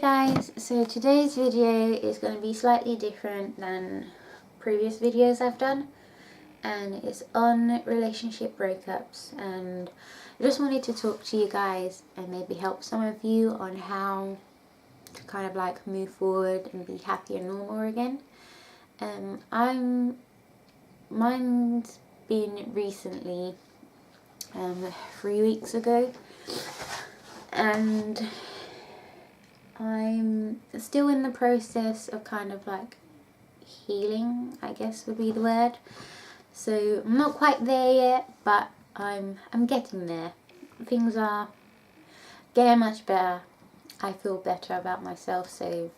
guys, so today's video is going to be slightly different than previous videos I've done, and it's on relationship breakups, and I just wanted to talk to you guys and maybe help some of you on how to kind of like move forward and be happy and normal again. Mine's been recently 3 weeks ago, and I'm still in the process of kind of like healing, I guess would be the word. So I'm not quite there yet, but I'm getting there. Things are getting much better. I feel better about myself, so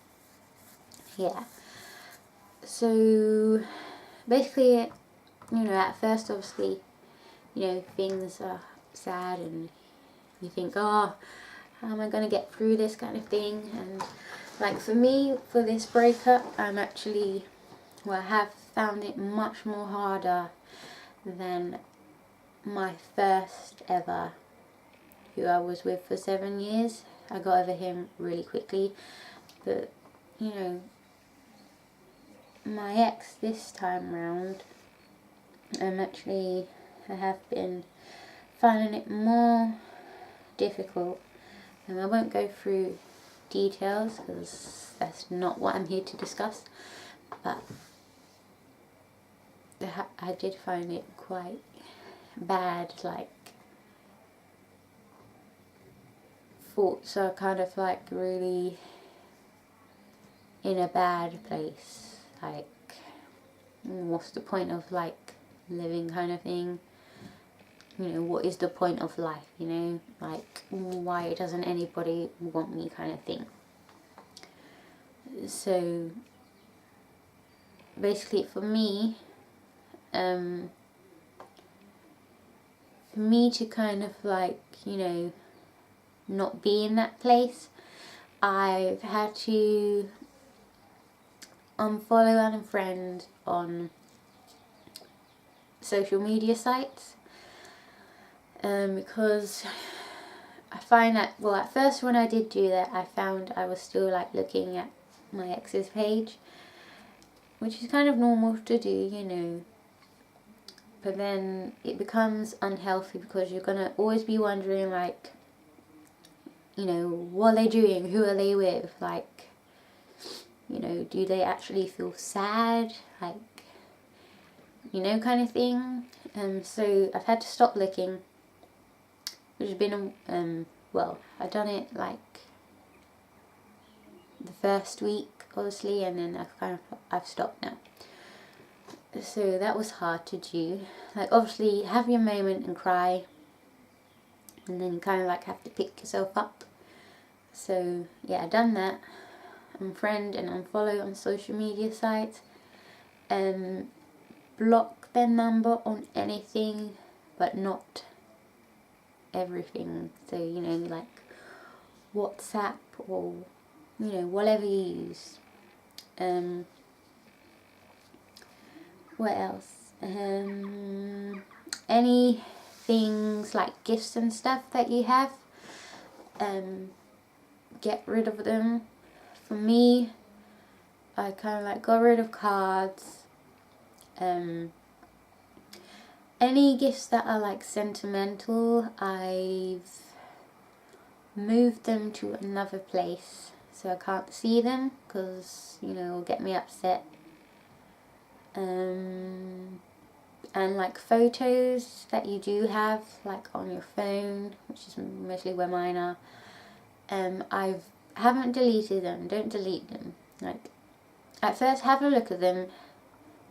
yeah. So basically, at first obviously, things are sad and you think, oh, how am I going to get through this kind of thing? And like for me, for this breakup, I have found it much more harder than my first ever, who I was with for 7 years. I got over him really quickly, but my ex this time round, I have been finding it more difficult. And I won't go through details because that's not what I'm here to discuss, but I did find it quite bad. Like, thoughts are kind of like really in a bad place. Like, what's the point of like living kind of thing? What is the point of life, like, why doesn't anybody want me kind of thing. So basically for me to kind of like, not be in that place, I've had to unfollow and unfriend on social media sites. Because I find that, well, at first when I did do that, I found I was still like looking at my ex's page, which is kind of normal to do, but then it becomes unhealthy because you're gonna always be wondering, like, what are they doing, who are they with, like, do they actually feel sad, like, kind of thing. So I've had to stop looking, which has been I done it like the first week obviously, and then I've stopped now. So that was hard to do. Like, obviously have your moment and cry, and then you kind of like have to pick yourself up. So yeah, I done that. Unfriend and unfollow on social media sites, block their number on anything but not everything. So like WhatsApp or whatever you use. What else? Any things like gifts and stuff that you have, get rid of them. For me, I kind of like got rid of cards. Any gifts that are like sentimental, I've moved them to another place so I can't see them because it'll get me upset. And like photos that you do have like on your phone, which is mostly where mine are, I haven't deleted them. Don't delete them. Like, at first have a look at them,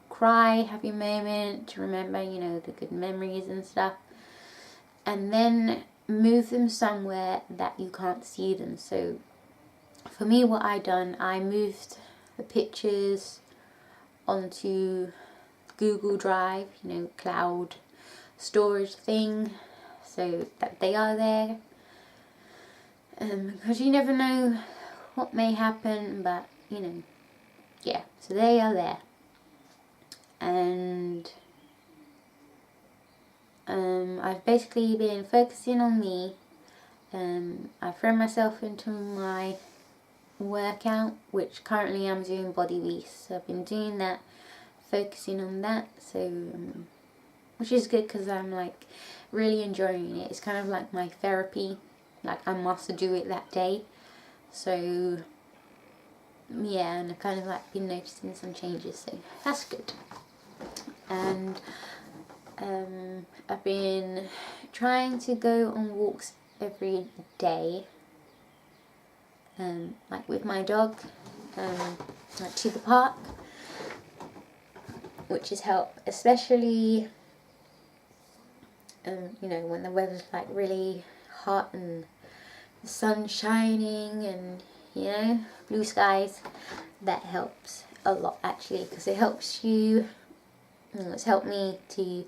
cry, have your moment to remember the good memories and stuff, and then move them somewhere that you can't see them. So for me, what I moved the pictures onto Google Drive, cloud storage thing, so that they are there, because you never know what may happen, but yeah, so they are there. And I've basically been focusing on me. I throw myself into my workout, which currently I'm doing body weight. So I've been doing that, focusing on that. So which is good because I'm like really enjoying it. It's kind of like my therapy. Like I must do it that day. So yeah, and I've kind of like been noticing some changes, so that's good. And I've been trying to go on walks every day, like with my dog, like to the park, which has helped, especially you know, when the weather's like really hot and the sun's shining and, you know, blue skies. That helps a lot actually, because it helps you, it's helped me to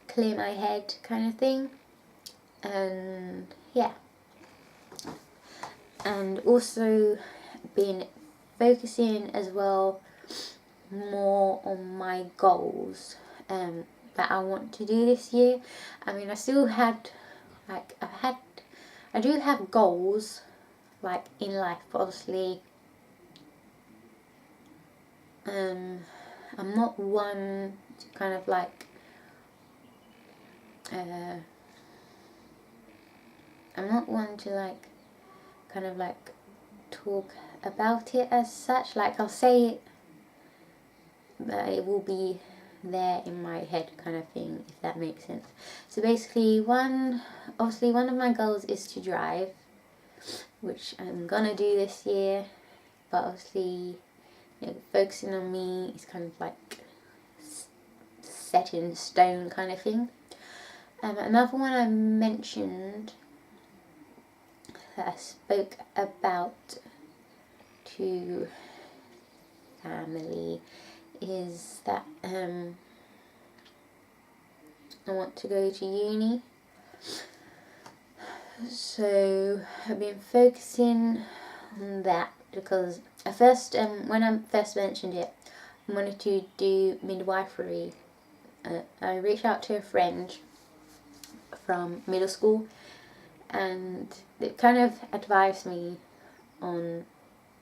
clear my head kind of thing. And yeah, and also been focusing as well more on my goals that I want to do this year. I mean, I still had, like, I do have goals, like, in life, but obviously, I'm not one to kind of, like, I'm not one to, like, kind of, like, talk about it as such. Like, I'll say it, but it will be there in my head kind of thing, if that makes sense. So basically, obviously one of my goals is to drive, which I'm gonna do this year, but obviously, you know, focusing on me is kind of like set in stone kind of thing. Another one I mentioned that I spoke about to family is that I want to go to uni. So I've been focusing on that because at first, when I first mentioned it, I wanted to do midwifery. I reached out to a friend from middle school, and they kind of advised me on,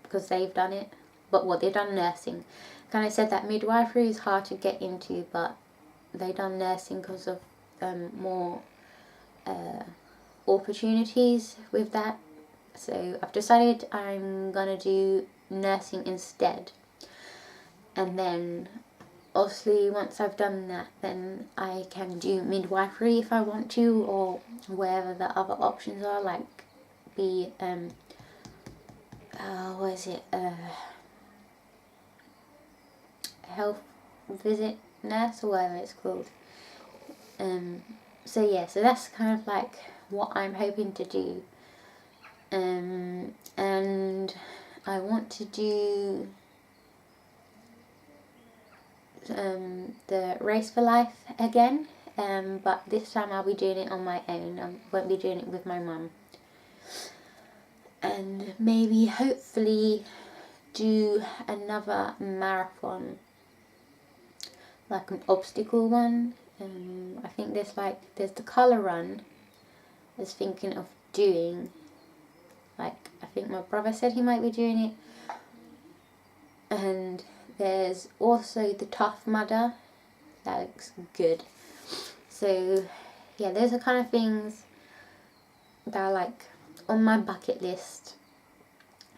because they've done it, but what they've done nursing. Kind of said that midwifery is hard to get into, but they done nursing because of more opportunities with that. So I've decided I'm gonna do nursing instead, and then obviously once I've done that, then I can do midwifery if I want to, or wherever the other options are, like be what is it, health visit nurse or whatever it's called. So yeah, so that's kind of like what I'm hoping to do. And I want to do the Race for Life again, but this time I'll be doing it on my own. I won't be doing it with my mum. And maybe hopefully do another marathon, like an obstacle one. I think there's the colour run I was thinking of doing. Like, I think my brother said he might be doing it. And there's also the Tough Mudder. That looks good. So yeah, those are kind of things that are like on my bucket list.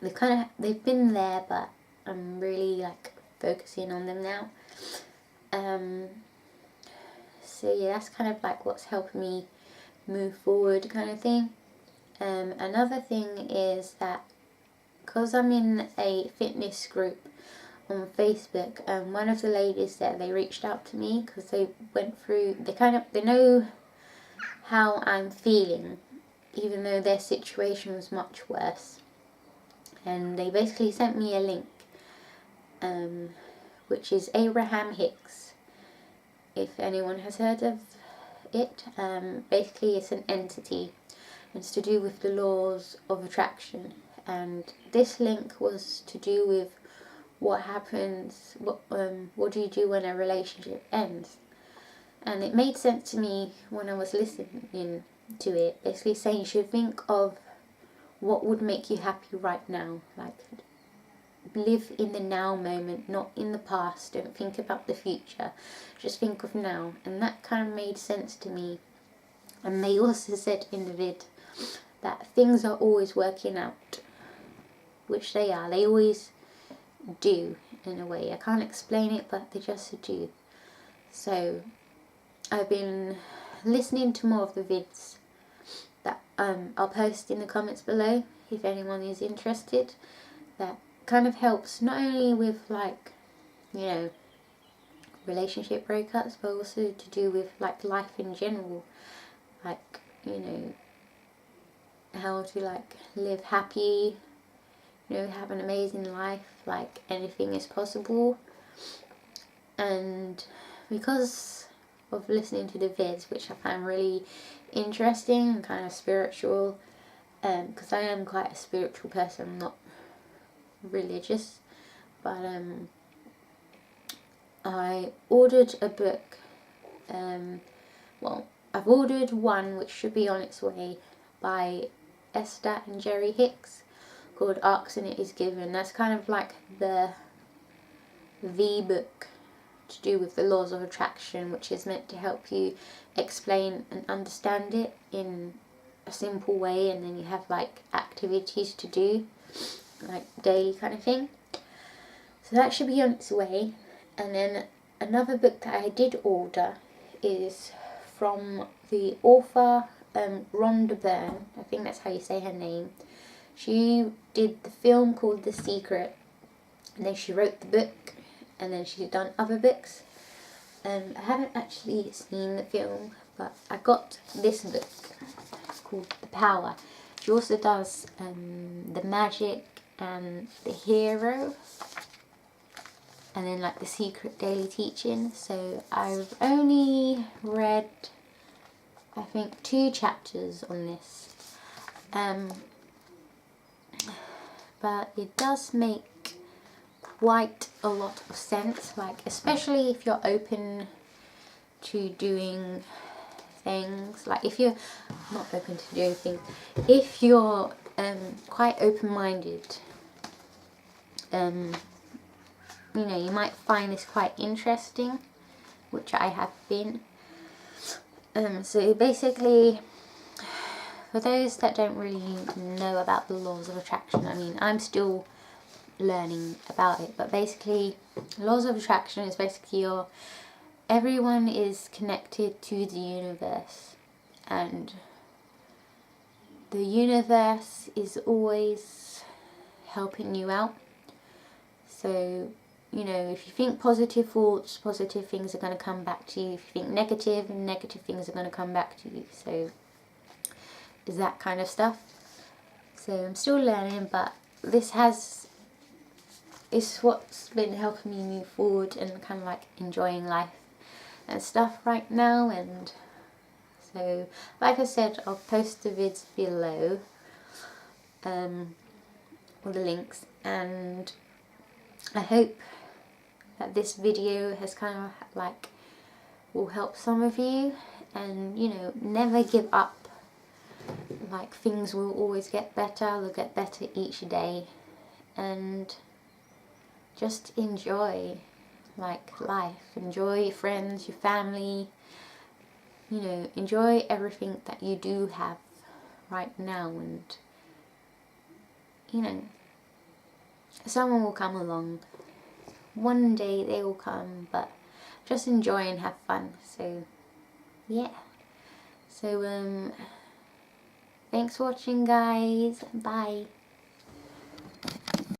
They've been there, but I'm really like focusing on them now. So yeah, that's kind of like what's helping me move forward kind of thing. Another thing is that because I'm in a fitness group on Facebook, one of the ladies there, they reached out to me because they went through, they know how I'm feeling, even though their situation was much worse. And they basically sent me a link, which is Abraham Hicks, if anyone has heard of it. Basically it's an entity. It's to do with the laws of attraction, and this link was to do with what happens, what do you do when a relationship ends. And it made sense to me when I was listening to it, basically saying you should think of what would make you happy right now, like live in the now moment, not in the past. Don't think about the future, just think of now. And that kind of made sense to me. And they also said in the vid that things are always working out, which they are. They always do, in a way. I can't explain it, but they just do. So I've been listening to more of the vids that I'll post in the comments below if anyone is interested. That kind of helps not only with, like, you know, relationship breakups, but also to do with, like, life in general. Like, you know, how to, like, live happy, you know, have an amazing life, like, anything is possible. And because of listening to the vids, which I find really interesting and kind of spiritual, because I am quite a spiritual person, I'm not religious, but I ordered a book, well, I've ordered one which should be on its way, by Esther and Jerry Hicks, called Arcs and It Is Given. That's kind of like the book to do with the laws of attraction, which is meant to help you explain and understand it in a simple way, and then you have, like, activities to do, like daily kind of thing. So that should be on its way. And then another book that I did order is from the author Rhonda Byrne. I think that's how you say her name. She did the film called The Secret, and then she wrote the book, and then she's done other books. I haven't actually seen the film, but I got this book. It's called The Power. She also does The Magic and The Hero, and then, like, The Secret Daily Teaching. So I've only read, I think, 2 chapters on this, but it does make quite a lot of sense, like, especially if you're open to doing things, like, if you're not open to doing things, if you're quite open-minded, you know, you might find this quite interesting, which I have been. So basically, for those that don't really know about the laws of attraction, I mean, I'm still learning about it, but basically, laws of attraction is basically everyone is connected to the universe, and the universe is always helping you out. So, you know, if you think positive thoughts, positive things are going to come back to you. If you think negative, negative things are going to come back to you. So, is that kind of stuff. So I'm still learning, but this is what's been helping me move forward and kind of, like, enjoying life and stuff right now. And so, like I said, I'll post the vids below, all the links, and I hope that this video has kind of, like, will help some of you. And, you know, never give up. Like, things will always get better. They'll get better each day, and just enjoy, like, life. Enjoy your friends, your family, you know, enjoy everything that you do have right now. And, you know, someone will come along. One day they will come, but just enjoy and have fun. So, yeah. So, thanks for watching, guys. Bye.